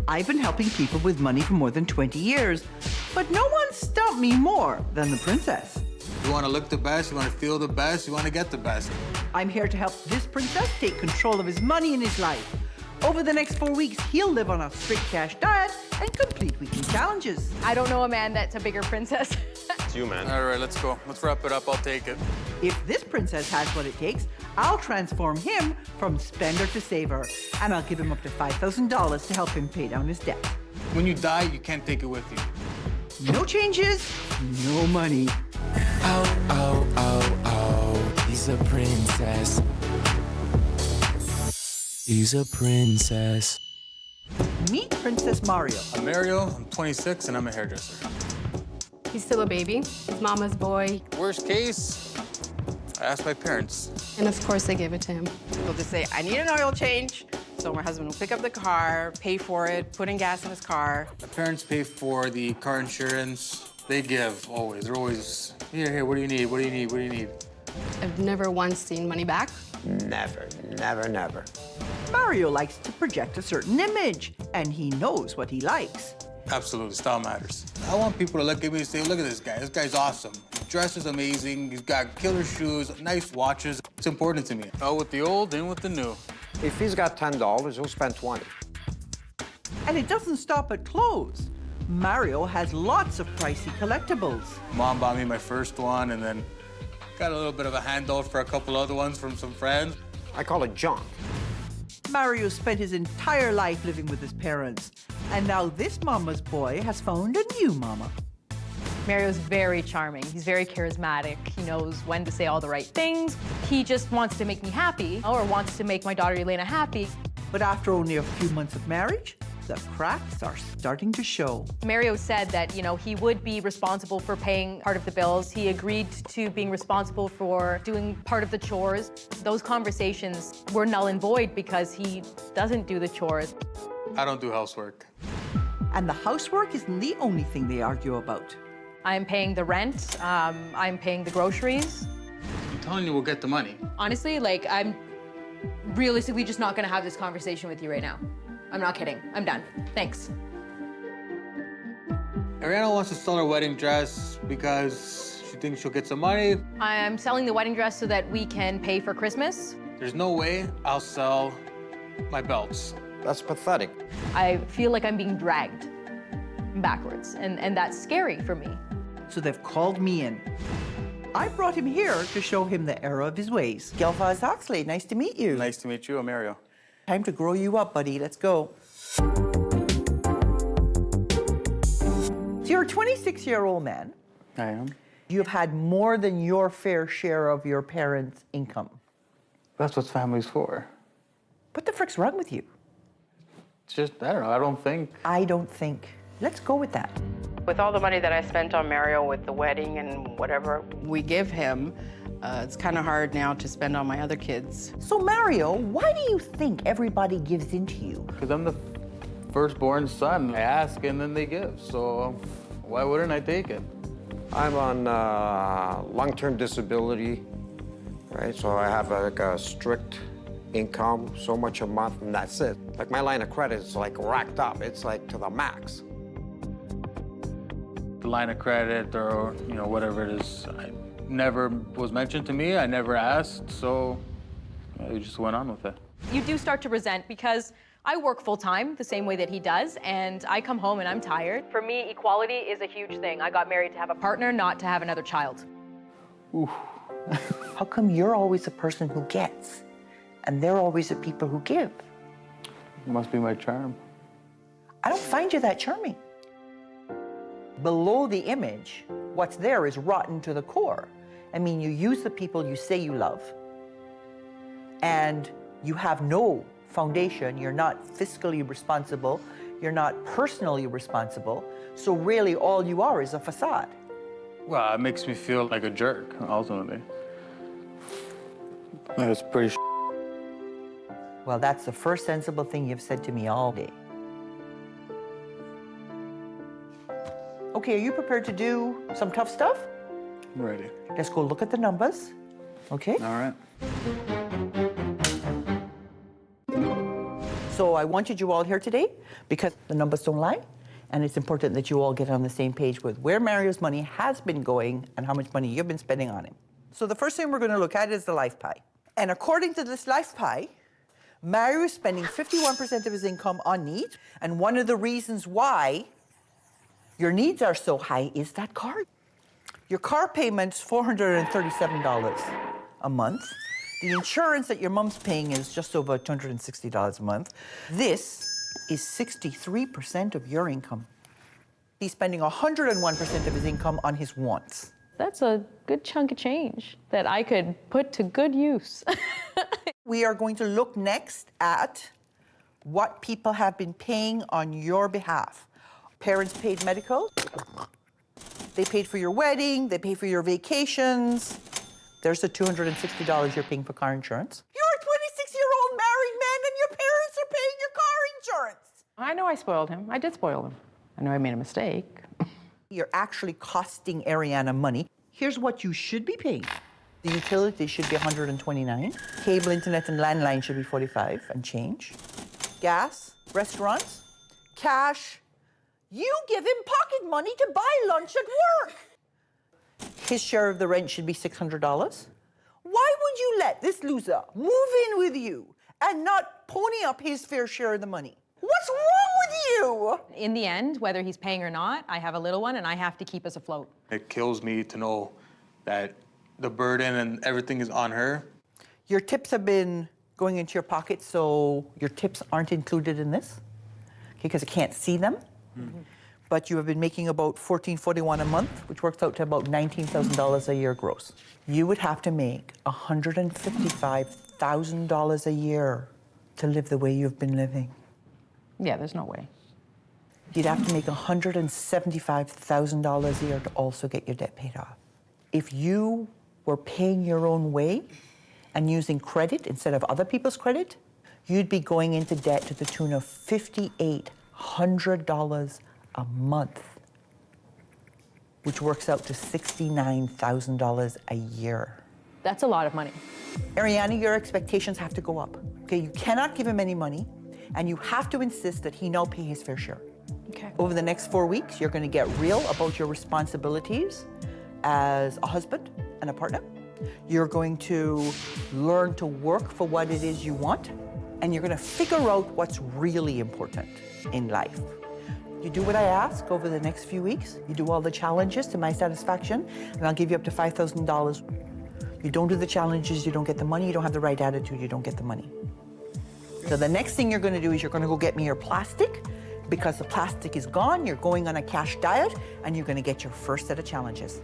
I've been helping people with money for more than 20 years, but no one stumped me more than the princess. You want to look the best, you want to feel the best, you want to get the best. I'm here to help this princess take control of his money and his life. Over the next 4 weeks, he'll live on a strict cash diet and complete weekly challenges. I don't know a man that's a bigger princess. It's you, man. All right, let's go. Let's wrap it up. I'll take it. If this princess has what it takes, I'll transform him from spender to saver, and I'll give him up to $5,000 to help him pay down his debt. When you die, you can't take it with you. No changes, no money. Oh, oh, oh, oh, he's a princess. He's a princess. Meet Princess Mario. I'm Mario, I'm 26, and I'm a hairdresser. He's still a baby. He's mama's boy. Worst case, I asked my parents. And of course, they gave it to him. He'll just say, I need an oil change. So my husband will pick up the car, pay for it, put in gas in his car. My parents pay for the car insurance. They give, always. They're always, here, what do you need, what do you need, what do you need? I've never once seen money back. Never, never, never. Mario likes to project a certain image, and he knows what he likes. Absolutely, style matters. I want people to look at me and say, look at this guy. This guy's awesome. His dress is amazing. He's got killer shoes, nice watches. It's important to me. Out with the old, in with the new. If he's got $10, he'll spend 20. And it doesn't stop at clothes. Mario has lots of pricey collectibles. Mom bought me my first one, and then got a little bit of a handout for a couple other ones from some friends. I call it junk. Mario spent his entire life living with his parents, and now this mama's boy has found a new mama. Mario's very charming. He's very charismatic. He knows when to say all the right things. He just wants to make me happy, or wants to make my daughter Elena happy. But after only a few months of marriage, the cracks are starting to show. Mario said that, he would be responsible for paying part of the bills. He agreed to being responsible for doing part of the chores. Those conversations were null and void because he doesn't do the chores. I don't do housework. And the housework isn't the only thing they argue about. I'm paying the rent. I'm paying the groceries. I'm telling you, we'll get the money. Honestly, I'm realistically just not gonna have this conversation with you right now. I'm not kidding. I'm done. Thanks. Ariana wants to sell her wedding dress because she thinks she'll get some money. I'm selling the wedding dress so that we can pay for Christmas. There's no way I'll sell my belts. That's pathetic. I feel like I'm being dragged backwards, and that's scary for me. So they've called me in. I brought him here to show him the error of his ways. Gail Vaz-Oxlade, nice to meet you. Nice to meet you, I'm Mario. Time to grow you up, buddy. Let's go. So you're a 26-year-old man. I am. You've had more than your fair share of your parents' income. That's what family's for. What the frick's wrong with you? It's just, I don't know, I don't think. Let's go with that. With all the money that I spent on Mario with the wedding and whatever we give him, it's kind of hard now to spend on my other kids. So Mario, why do you think everybody gives in to you? Because I'm the firstborn son. I ask and then they give, so why wouldn't I take it? I'm on long-term disability, right? So I have a strict income, so much a month, and that's it. Like my line of credit is racked up. It's to the max. The line of credit or whatever it is, I never was mentioned to me. I never asked, so we just went on with it. You do start to resent because I work full-time the same way that he does, and I come home and I'm tired. For me, equality is a huge thing. I got married to have a partner, not to have another child. Ooh. How come you're always the person who gets, and they're always the people who give? Must be my charm. I don't find you that charming. Below the image, what's there is rotten to the core. I mean, you use the people you say you love, and you have no foundation. You're not fiscally responsible. You're not personally responsible. So really, all you are is a facade. Well, it makes me feel like a jerk, ultimately. That's pretty Well, that's the first sensible thing you've said to me all day. Okay, are you prepared to do some tough stuff? I'm ready. Let's go look at the numbers, okay? All right. So I wanted you all here today because the numbers don't lie, and it's important that you all get on the same page with where Mario's money has been going and how much money you've been spending on him. So the first thing we're going to look at is the life pie. And according to this life pie, Mario is spending 51% of his income on needs, and one of the reasons why your needs are so high is that car. Your car payment's $437 a month. The insurance that your mom's paying is just over $260 a month. This is 63% of your income. He's spending 101% of his income on his wants. That's a good chunk of change that I could put to good use. We are going to look next at what people have been paying on your behalf. Parents paid medical. They paid for your wedding. They paid for your vacations. There's the $260 you're paying for car insurance. You're a 26-year-old married man and your parents are paying your car insurance. I know I spoiled him. I did spoil him. I know I made a mistake. You're actually costing Ariana money. Here's what you should be paying. The utilities should be $129. Cable, internet, and landline should be $45 and change. Gas, restaurants, cash. You give him pocket money to buy lunch at work. His share of the rent should be $600. Why would you let this loser move in with you and not pony up his fair share of the money? What's wrong with you? In the end, whether he's paying or not, I have a little one and I have to keep us afloat. It kills me to know that the burden and everything is on her. Your tips have been going into your pocket, so your tips aren't included in this, okay, because I can't see them. Mm-hmm. But you have been making about $1,441 a month, which works out to about $19,000 a year gross. You would have to make $155,000 a year to live the way you've been living. Yeah, there's no way. You'd have to make $175,000 a year to also get your debt paid off. If you were paying your own way and using credit instead of other people's credit, you'd be going into debt to the tune of $5,800 a month, which works out to $69,000 a year. That's a lot of money. Ariana, your expectations have to go up. Okay, you cannot give him any money, and you have to insist that he now pay his fair share. Okay. Over the next 4 weeks, you're going to get real about your responsibilities as a husband and a partner. You're going to learn to work for what it is you want, and you're going to figure out what's really important in life. You do what I ask over the next few weeks. You do all the challenges to my satisfaction, and I'll give you up to $5,000. You don't do the challenges, you don't get the money. You don't have the right attitude, you don't get the money. So the next thing you're going to do is you're going to go get me your plastic. Because the plastic is gone, you're going on a cash diet, and you're going to get your first set of challenges.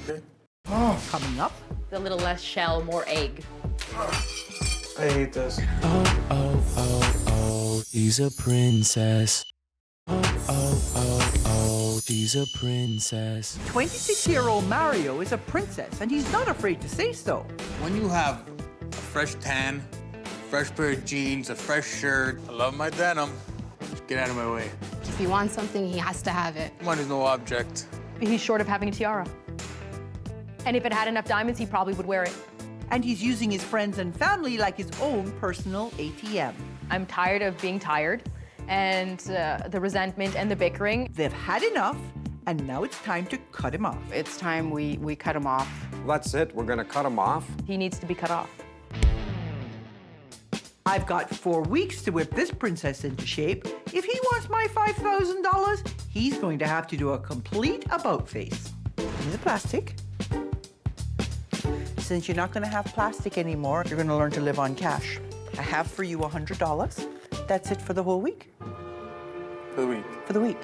Okay. Coming up. A little less shell, more egg. I hate this. Oh, she's a princess. Oh, she's a princess. 26-year-old Mario is a princess, and he's not afraid to say so. When you have a fresh tan, fresh pair of jeans, a fresh shirt, I love my denim. Just get out of my way. If he wants something, he has to have it. Money's no object. He's short of having a tiara. And if it had enough diamonds, he probably would wear it. And he's using his friends and family like his own personal ATM. I'm tired of being tired and the resentment and the bickering. They've had enough, and now it's time to cut him off. It's time we cut him off. That's it. We're going to cut him off. He needs to be cut off. I've got 4 weeks to whip this princess into shape. If he wants my $5,000, he's going to have to do a complete about-face. Here's the plastic. Since you're not going to have plastic anymore, you're going to learn to live on cash. I have for you $100. That's it for the whole week. For the week. For the week.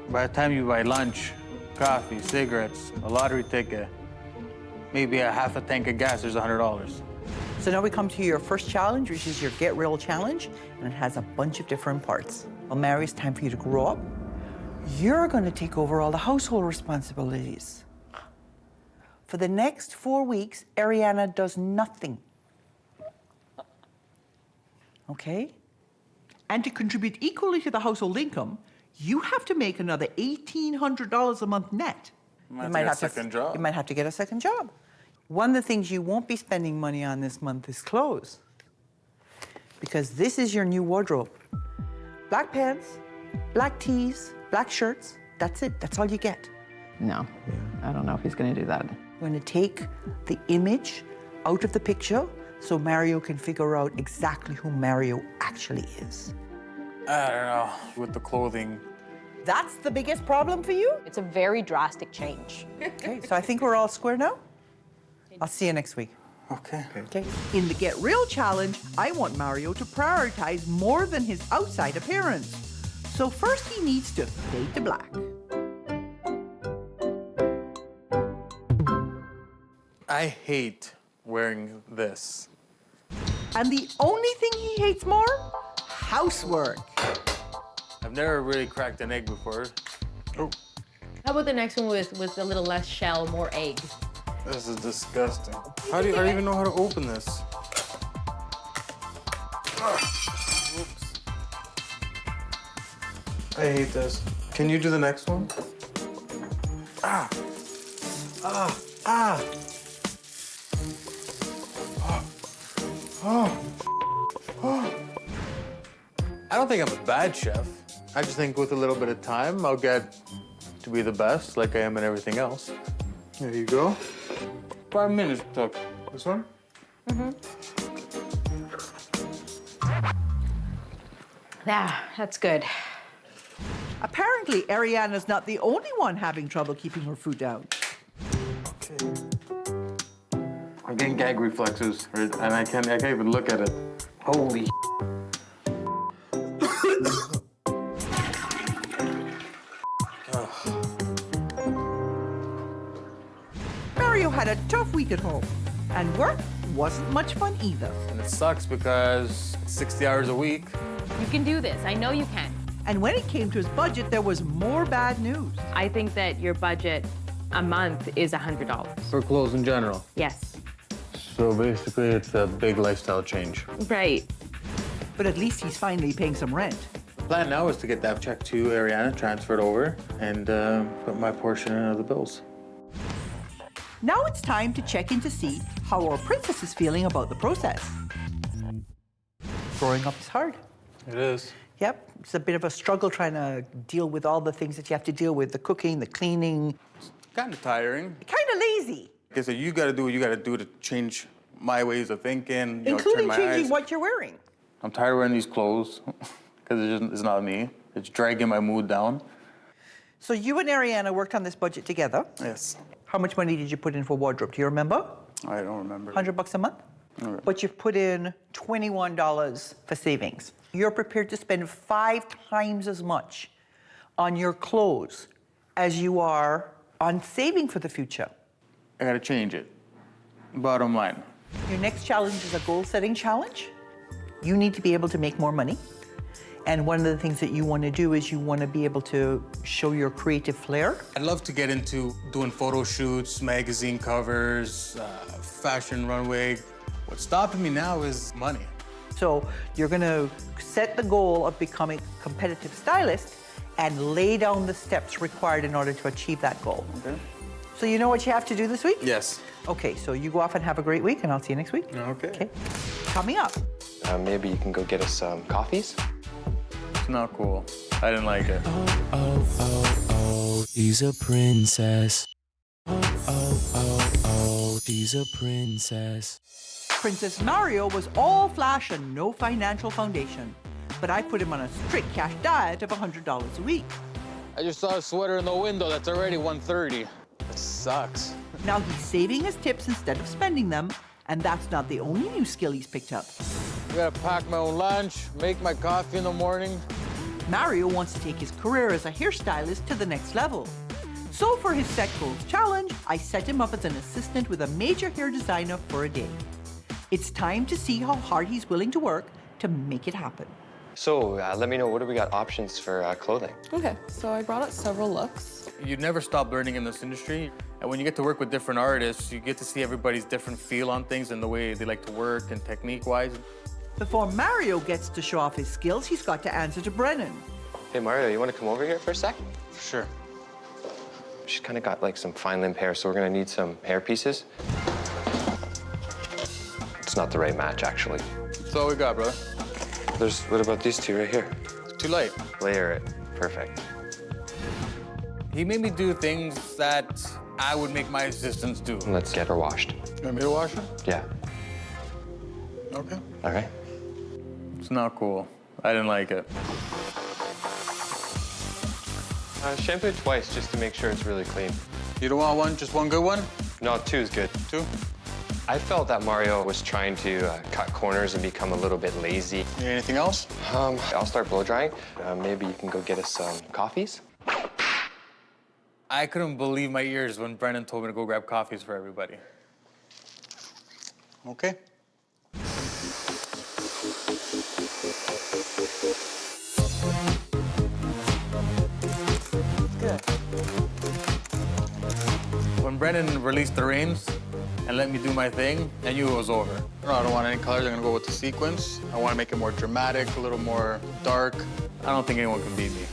By the time you buy lunch, coffee, cigarettes, a lottery ticket, maybe a half a tank of gas, there's $100. So now we come to your first challenge, which is your Get Real challenge, and it has a bunch of different parts. Well, Mary, it's time for you to grow up. You're going to take over all the household responsibilities. For the next 4 weeks, Ariana does nothing. Okay? And to contribute equally to the household income, you have to make another $1,800 a month net. You might have to get a second job. You might have to get a second job. One of the things you won't be spending money on this month is clothes. because this is your new wardrobe. Black pants, black tees, black shirts. That's it. That's all you get. No, I don't know if he's gonna do that. We're going to take the image out of the picture so Mario can figure out exactly who Mario actually is. I don't know, with the clothing. That's the biggest problem for you? It's a very drastic change. Okay, so I think we're all square now. I'll see you next week. Okay. Okay. In the Get Real challenge, I want Mario to prioritize more than his outside appearance. So first he needs to fade to black. I hate wearing this. And the only thing he hates more? Housework. I've never really cracked an egg before. Oh, How about the next one with a little less shell, more egg? this is disgusting. I don't even know how to open this. Oops. I hate this. Can you do the next one? Ah. Ah. Ah. I don't think I'm a bad chef. I just think with a little bit of time, I'll get to be the best, like I am in everything else. There you go. 5 minutes took. This one? Yeah, that's good. Apparently, Ariana's not the only one having trouble keeping her food down. I'm getting gag reflexes, and I can't even look at it. Holy. Mario had a tough week at home, and work wasn't much fun either. And it sucks because it's 60 hours a week. You can do this. I know you can. And when it came to his budget, there was more bad news. I think that your budget a month is $100. For clothes in general. Yes. So basically, it's a big lifestyle change. Right. But at least he's finally paying some rent. The plan now is to get that check to Ariana, transferred over, and put my portion in the bills. Now it's time to check in to see how our princess is feeling about the process. Growing up is hard. It is. Yep, it's a bit of a struggle trying to deal with all the things that you have to deal with, the cooking, the cleaning. Kind of tiring. Kind of lazy, Okay, so you got to do what you got to do to change my ways of thinking. including turn my changing eyes. what you're wearing. I'm tired of wearing these clothes because it's not me. It's dragging my mood down. So you and Ariana worked on this budget together. Yes. How much money did you put in for wardrobe? Do you remember? I don't remember. $100 a month? Okay. But you've put in $21 for savings. You're prepared to spend 5 times as much on your clothes as you are on saving for the future. I got to change it. Bottom line. Your next challenge is a goal-setting challenge. You need to be able to make more money. And one of the things that you want to do is you want to be able to show your creative flair. I'd love to get into doing photo shoots, magazine covers, fashion runway. What's stopping me now is money. So you're going to set the goal of becoming a competitive stylist and lay down the steps required in order to achieve that goal. Okay. So you know what you have to do this week? Yes. Okay, so you go off and have a great week, and I'll see you next week. Okay. Okay. Coming up. Maybe you can go get us some coffees? It's not cool. I didn't like it. Oh, she's a princess. Oh, she's a princess. Princess Mario was all flash and no financial foundation. But I put him on a strict cash diet of $100 a week. I just saw a sweater in the window that's already $130. That sucks. Now he's saving his tips instead of spending them, and that's not the only new skill he's picked up. I gotta pack my own lunch, make my coffee in the morning. Mario wants to take his career as a hairstylist to the next level. So for his Set Goals challenge, I set him up as an assistant with a major hair designer for a day. It's time to see how hard he's willing to work to make it happen. So let me know, what do we got options for clothing? Okay, so I brought out several looks. You never stop learning in this industry. And when you get to work with different artists, you get to see everybody's different feel on things and the way they like to work and technique-wise. Before Mario gets to show off his skills, he's got to answer to Brennan. Hey, Mario, you want to come over here for a sec? Sure. She's kind of got like some fine limp hair, so we're gonna need some hair pieces. It's not the right match, actually. That's all we got, brother. What about these two right here? Too light. Layer it. Perfect. He made me do things that I would make my assistants do. Let's get her washed. You want me to wash her? Yeah. Okay. All right. It's not cool. I didn't like it. Shampoo it twice just to make sure it's really clean. You don't want one, just one good one? No, 2 is good. 2? I felt that Mario was trying to cut corners and become a little bit lazy. Need anything else? I'll start blow drying. Maybe you can go get us some coffees. I couldn't believe my ears when Brendan told me to go grab coffees for everybody. Okay. Good. When Brendan released the reins and let me do my thing, I knew it was over. No, I don't want any colors. I'm gonna go with the sequence. I want to make it more dramatic, a little more dark. I don't think anyone can beat me.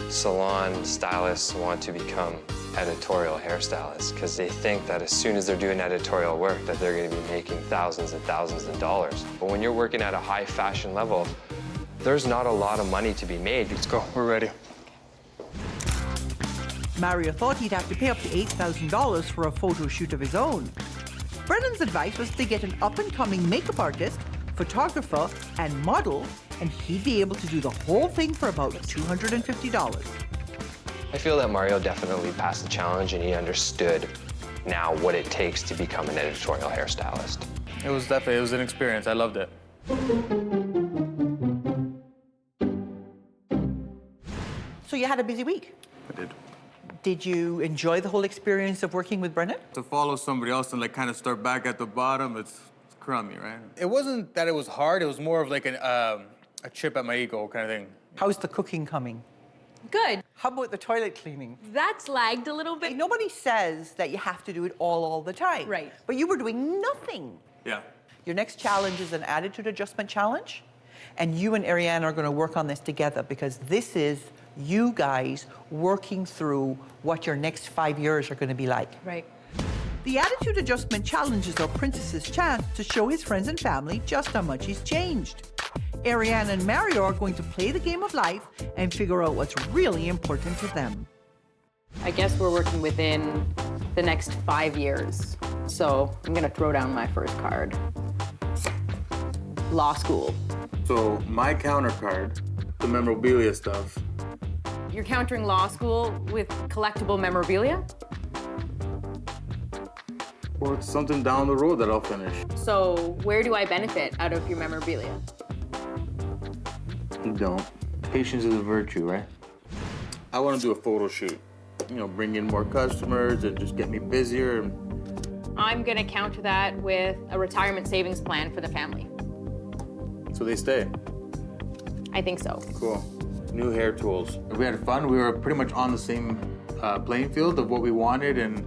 Salon stylists want to become editorial hairstylists because they think that as soon as they're doing editorial work that they're going to be making thousands and thousands of dollars. But when you're working at a high fashion level, there's not a lot of money to be made. Let's go. We're ready. Mario thought he'd have to pay up to $8,000 for a photo shoot of his own. Brennan's advice was to get an up-and-coming makeup artist, photographer, and model, and he'd be able to do the whole thing for about $250. I feel that Mario definitely passed the challenge and he understood now what it takes to become an editorial hairstylist. It was an experience. I loved it. So you had a busy week. I did. Did you enjoy the whole experience of working with Brennan? To follow somebody else and like kind of start back at the bottom, it's crummy, right? It wasn't that it was hard. It was more of like a chip at my ego kind of thing. How's the cooking coming? Good. How about the toilet cleaning? That's lagged a little bit. Nobody says that you have to do it all the time. Right. But you were doing nothing. Yeah. Your next challenge is an attitude adjustment challenge. And you and Ariana are going to work on this together because this is you guys working through what your next 5 years are going to be like. Right. The attitude adjustment challenges are Princess's chance to show his friends and family just how much he's changed. Ariana and Mario are going to play the game of life and figure out what's really important to them. I guess we're working within the next 5 years. So I'm gonna throw down my first card. Law school. So my countercard, the memorabilia stuff. You're countering law school with collectible memorabilia? Or it's something down the road that I'll finish. So where do I benefit out of your memorabilia? You don't. Patience is a virtue, right? I want to do a photo shoot. You know, bring in more customers and just get me busier. I'm gonna counter that with a retirement savings plan for the family. So they stay. I think so. Cool. New hair tools. We had fun. We were pretty much on the same playing field of what we wanted, and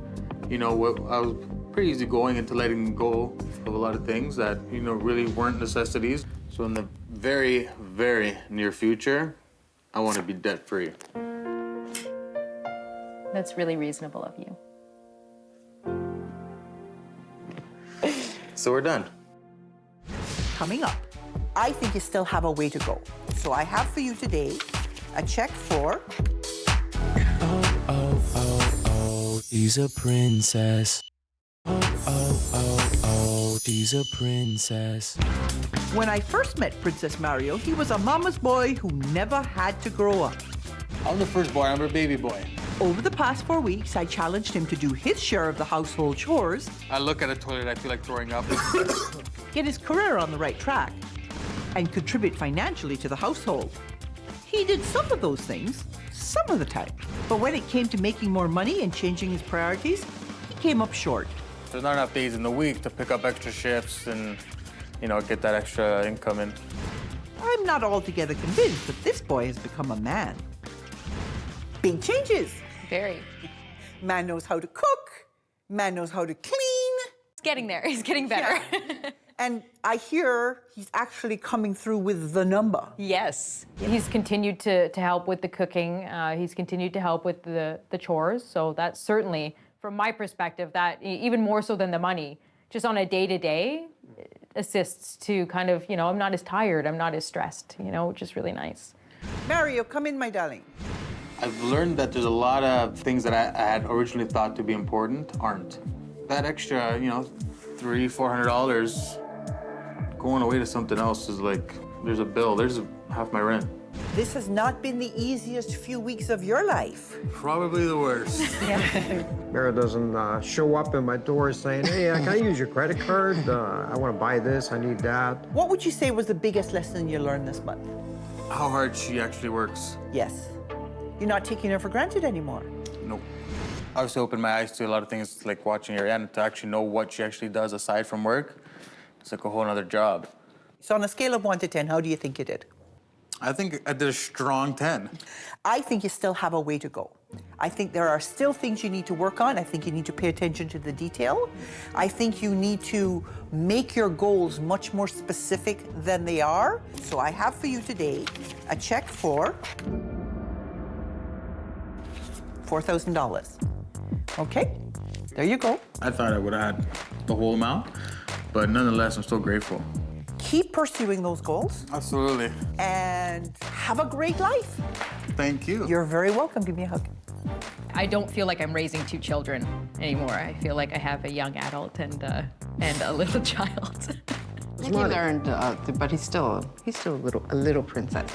you know, I was pretty easygoing into letting go of a lot of things that really weren't necessities. So in the very, very near future, I want to be debt free. That's really reasonable of you. So we're done. Coming up, I think you still have a way to go. So I have for you today a check for Oh, she's a princess. Oh, she's a princess. When I first met Princess Mario, he was a mama's boy who never had to grow up. I'm the first boy. I'm a baby boy. Over the past 4 weeks, I challenged him to do his share of the household chores, I look at a toilet, I feel like throwing up. get his career on the right track, and contribute financially to the household. He did some of those things, some of the time. But when it came to making more money and changing his priorities, he came up short. There's not enough days in the week to pick up extra shifts and, get that extra income in. I'm not altogether convinced that this boy has become a man. Big changes. Very. Man knows how to cook. Man knows how to clean. It's getting there. It's getting better. And I hear he's actually coming through with the number. Yes. He's continued to help with the cooking. He's continued to help with the chores. So that's certainly, from my perspective, that even more so than the money, just on a day-to-day, assists to kind of, I'm not as tired, I'm not as stressed, which is really nice. Mario, come in, my darling. I've learned that there's a lot of things that I had originally thought to be important aren't. That extra, $300-400 going away to something else is like, there's a bill, there's half my rent. This has not been the easiest few weeks of your life. Probably the worst. Mara doesn't show up in my door saying, hey, can I use your credit card? I want to buy this, I need that. What would you say was the biggest lesson you learned this month? How hard she actually works. Yes. You're not taking her for granted anymore. Nope. Obviously opened my eyes to a lot of things like watching Ariana to actually know what she actually does aside from work. It's like a whole other job. So on a scale of 1 to 10, how do you think you did? I think I did a strong 10. I think you still have a way to go. I think there are still things you need to work on. I think you need to pay attention to the detail. I think you need to make your goals much more specific than they are. So I have for you today a check for $4,000. Okay, there you go. I thought I would have had the whole amount, but nonetheless, I'm still grateful. Keep pursuing those goals Absolutely. and have a great life. Thank you. You're very welcome. Give me a hug. I don't feel like I'm raising 2 children anymore. I feel like I have a young adult and a little child. I think he learned, but he's still a little princess.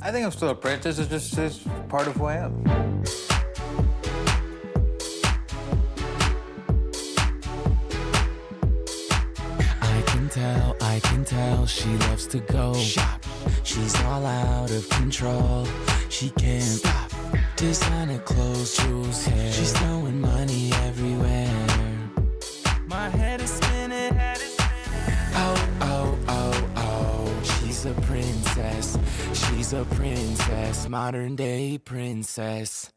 I think I'm still a princess. It's part of who I am. I can tell she loves to go shop. She's all out of control. She can't stop. Designer clothes, jewels, hair. She's throwing money everywhere. My head is spinning. Oh, oh, oh, oh. She's a princess. She's a princess. Modern day princess.